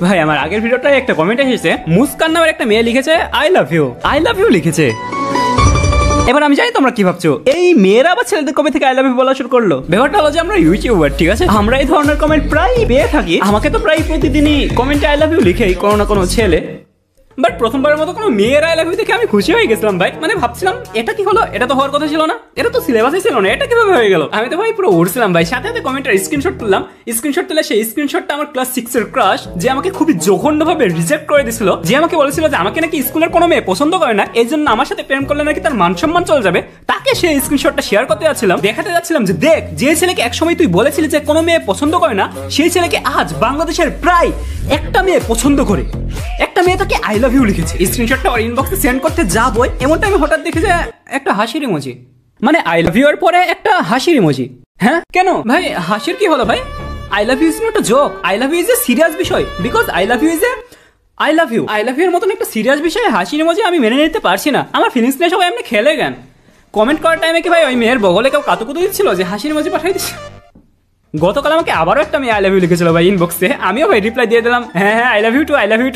ভাই আমার আগের ভিডিওটায় একটা কমেন্ট এসেছে, মুস্কান নামের একটা মেয়ে লিখেছে আই লাভ ইউ লিখেছে। এবার আমি জানি তোমরা কি ভাবছো, এই মেয়েরা আবার ছেলেদের কবে থেকে আই লাভ ইউ বলা শুরু করলো। ব্যাপারটা হলো যে আমরা ইউটিউবার, ঠিক আছে, আমরা এই ধরনের কমেন্ট প্রায় পেয়ে থাকি। আমাকে তো প্রায় প্রতিদিনই কমেন্টে আই লাভ ইউ লিখেই কোনো না কোনো ছেলে। বাট প্রথমবারের মতো কোনো মেয়ের আই লাভ ইউ দেখে আমি খুশি হয়ে গেছিলাম ভাই। মানে ভাবছিলাম এটা কি হলো, এটা তো হওয়ার কথা ছিল না, এটা তো সিলেবাসে ছিল না, এটা কিভাবে হয়ে গেল। আমি তো ভাই পুরো উড়ছিলাম ভাই। সাথে সাথে কমেন্টের স্ক্রিনশট তুললাম, স্ক্রিনশট তুলে সেই স্ক্রিনশটটা আমার ক্লাস 6 এর ক্রাশ, যে আমাকে খুবই জঘন্যভাবে রিজেক্ট করে দিয়েছিল, যে আমাকে বলেছিল যে আমাকে নাকি স্কুলের কোনো মেয়ে পছন্দ করে না, এই জন্য আমার সাথে প্রেম করলে নাকি তার মান সম্মান চলে যাবে। তাকে সেই স্ক্রিনশটটা শেয়ার করতে যাচ্ছিলাম, দেখাতে যাচ্ছিলাম যে দেখ, যে ছেলেকে একসময় তুই বলেছিলি যে কোনো মেয়ে পছন্দ করে না, সেই ছেলেকে আজ বাংলাদেশের প্রায় একটা মেয়ে পছন্দ করে, একটা মেয়ে তাকে আই লাভ ইউ লিখেছে। স্ক্রিনশটটা ওর ইনবক্সে সেন্ড করতে যাবো, এমনটা আমি হঠাৎ দেখি যে একটা হাসির ইমোজি, মানে আই লাভ ইউ এর পরে একটা হাসির ইমোজি। হ্যাঁ কেন ভাই, হাসির কি হলো ভাই? I love you is not a joke, I love you is a serious বিষয়, because I love you is a I love you এর মতন একটা সিরিয়াস বিষয়ে হাসির ইমোজি আমি মেনে নিতে পারছি না। আমার ফিলিংস নিয়ে সবাই এমনি খেলে গেন। কমেন্ট করার টাইমে কি ভাই ওই মেয়ের বগলে কেউ কাতুকুতু দিচ্ছিল যে হাসির ইমোজি পাঠিয়ে দিচ্ছে? গতকাল আমাকে আবারও একটা মেয়ে আই লাভ ইউ লিখেছিল ভাই ইনবক্সে, আমিও ভাই রিপ্লাই দিয়ে দিলাম হ্যাঁ আই লাভ ইউ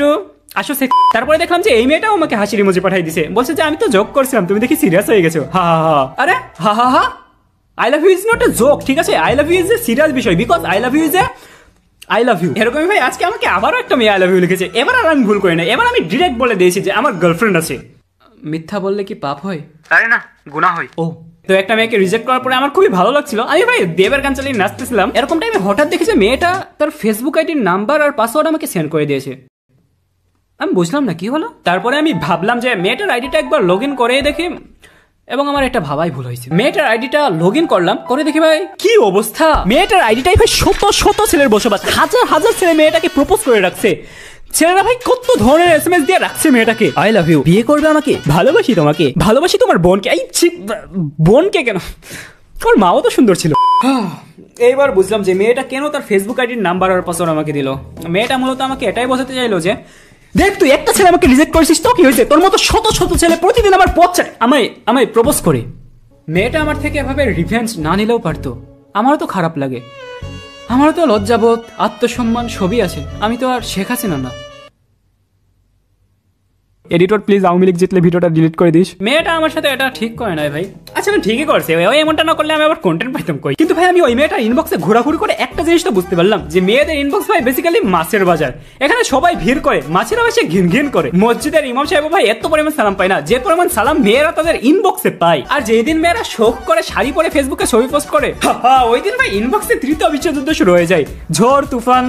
টু আসো। তারপরে দেখলাম যে এই মেয়েটাও আমাকে হাসির ইমোজি পাঠিয়ে দিছে, বলছে যে আমি তো জোক করছিলাম, তুমি দেখি সিরিয়াস হয়ে গেছো। হা হা হা। আরে হা হা হা, I love you is not a joke, ঠিক আছে, I love you is a serious বিষয়, because I love you is a I love you. এরকমই ভাই আজকে আমাকে আবারও একটা মেয়ে আই লাভ ইউ লিখেছে। এবার আর আমি ভুল করি না, এবার আমি ডিরেক্ট বলে দিয়েছি যে আমার গার্লফ্রেন্ড আছে। মিথ্যা বললে কি পাপ হয়? আরে না, গুনাহ হয়। ও তো একটা মেয়েকে রিজেক্ট করার পরে আমার খুবই ভালো লাগছিল, আমি ভাই দেবের গান চালিয়ে নাচতেছিলাম, এরকম টাইমে হঠাৎ দেখি যে মেয়েটা তার ফেসবুক আইডির নাম্বার আর পাসওয়ার্ড আমাকে সেন্ড করে দিয়েছে। আমি বুঝলাম না কি হলো। তারপরে আমি ভাবলাম যে মেয়েটার আইডিটা একবার লগ ইন করে দেখি, এবং আমার একটা ভাবাই ভুল হয়েছে। মেয়েটার আইডিটা লগ ইন করলাম, করে দেখি ভাই কি অবস্থা। মেয়েটার আইডিটাই ভাই শত শত ছেলের বসবাস, হাজার হাজার ছেলে মেয়েটাকে প্রপোজ করে রাখছে। ছেলেরা ভাই কত ধরনের এসএমএস দিয়ে রাখছে মেয়েটাকে, আই লাভ ইউ, বিয়ে করবে আমাকে, ভালোবাসি তোমাকে, ভালোবাসি তোমার বোনকে। এই বোনকে কেন, ওর মাও তো সুন্দর ছিল। এইবার বুঝলাম যে মেয়েটা কেন তার ফেসবুক আইডির নাম্বার আর পাসওয়ার্ড আমাকে দিল। মেয়েটা মূলত আমাকে এটাই বোঝাতে চাইলো যে দেখ, তুই একটা ছেলে আমাকে রিজেক্ট করেছিস তো কি হয়েছে, তোর মতো শত শত ছেলে প্রতিদিন আমার পথ চায়, আমায় প্রপোজ করে। মেয়েটা আমার থেকে এভাবে রিভেঞ্জ না নিলেও পারতো, আমারও তো খারাপ লাগে, আমারও তো লজ্জাবোধ আত্মসম্মান সবই আছে, আমি তো আর শেখ হাসিনা না। এডিটর প্লিজ আওয়ামী লীগ জিতলে ভিডিওটা ডিলিট করে দিস। মেয়েটা আমার সাথে এটা ঠিক করে নাই ভাই। আচ্ছা আমি ঠিকই করছে, ওই এমনটা না করলে আমি আবার কন্টেন্ট পাইতাম কই। কিন্তু ভাই আমি ওই মেয়েটার ইনবক্সে ঘোরাঘুরি করে একটা জিনিস তো বুঝতে পারলাম যে মেয়েদের ইনবক্স ভাই বেসিক্যালি মাছের বাজার। এখানে সবাই ভিড় করে, মাছেরা বেশি ঘিন ঘিন করে। মসজিদের ইমাম সাহেব ভাই এত পরিমাণ সালাম পায় না যে পরিমাণ সালাম মেয়েরা তাদের ইনবক্সে পায়। আর যেদিন মেয়েরা শোক করে শাড়ি পরে ফেসবুকে ছবি পোস্ট করে, ওই দিন ভাই ইনবক্সে তৃতীয় বিশ্বযুদ্ধ শুরু হয়ে যায়। ঝড় তুফান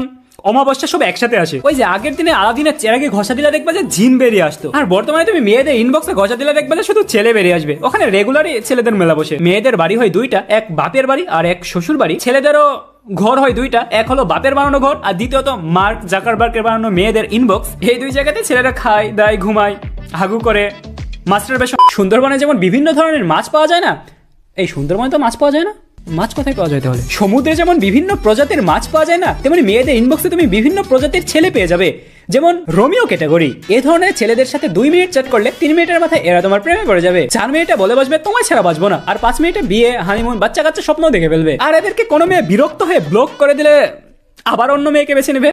অমাবস্যা সব একসাথে আসে। ওই যে আগের দিনে আলাদিনের চেরাগে ঘষা দিলে দেখবা যে জিন বেরিয়ে আসতো, আর বর্তমানে তুমি মেয়েদের ইনবক্সে ঘষা দিলে দেখবা যে শুধু ছেলে বেরিয়ে আসবে। ওখানে রেগুলারই ছেলেদের মেলা বসে। মেয়েদের বাড়ি হয় দুইটা, এক বাপের বাড়ি আর এক শ্বশুর বাড়ি। ছেলেদেরও ঘর হয় দুইটা, এক হলো বাপের বানানো ঘর আর দ্বিতীয়ত মার্ক জাকারবার্গের বানানো মেয়েদের ইনবক্স। এই দুই জায়গাতে ছেলেরা খায় দায় ঘুমায় হাগু করে মাছের বেশ। সুন্দরবনে যেমন বিভিন্ন ধরনের মাছ পাওয়া যায় না, এই সুন্দরবনে তো মাছ পাওয়া যায় না, মাছ কোথায় পাওয়া যায় তাহলে? সমুদ্রে যেমন বিভিন্ন প্রজাতির মাছ পাওয়া যায় না, তেমনি মেয়েদের ইনবক্সে তুমি বিভিন্ন প্রজাতির ছেলে পেয়ে যাবে, যেমন রোমিও ক্যাটাগরি। এই ধরনের ছেলেদের সাথে 2 মিনিট চ্যাট করলে 3 মিনিটের মাথায় এরা তোমার প্রেমে পড়ে যাবে। 4 মিনিটে বলে বসবে তোমায় ছাড়া বাঁচবো না, আর 5 মিনিটে বিয়ে হানিমুন বাচ্চা কাচ্চা স্বপ্ন দেখে ফেলবে। আর এদেরকে কোনো মেয়ে বিরক্ত হয়ে ব্লক করে দিলে আবার অন্য মেয়েকে বেছে নেবে।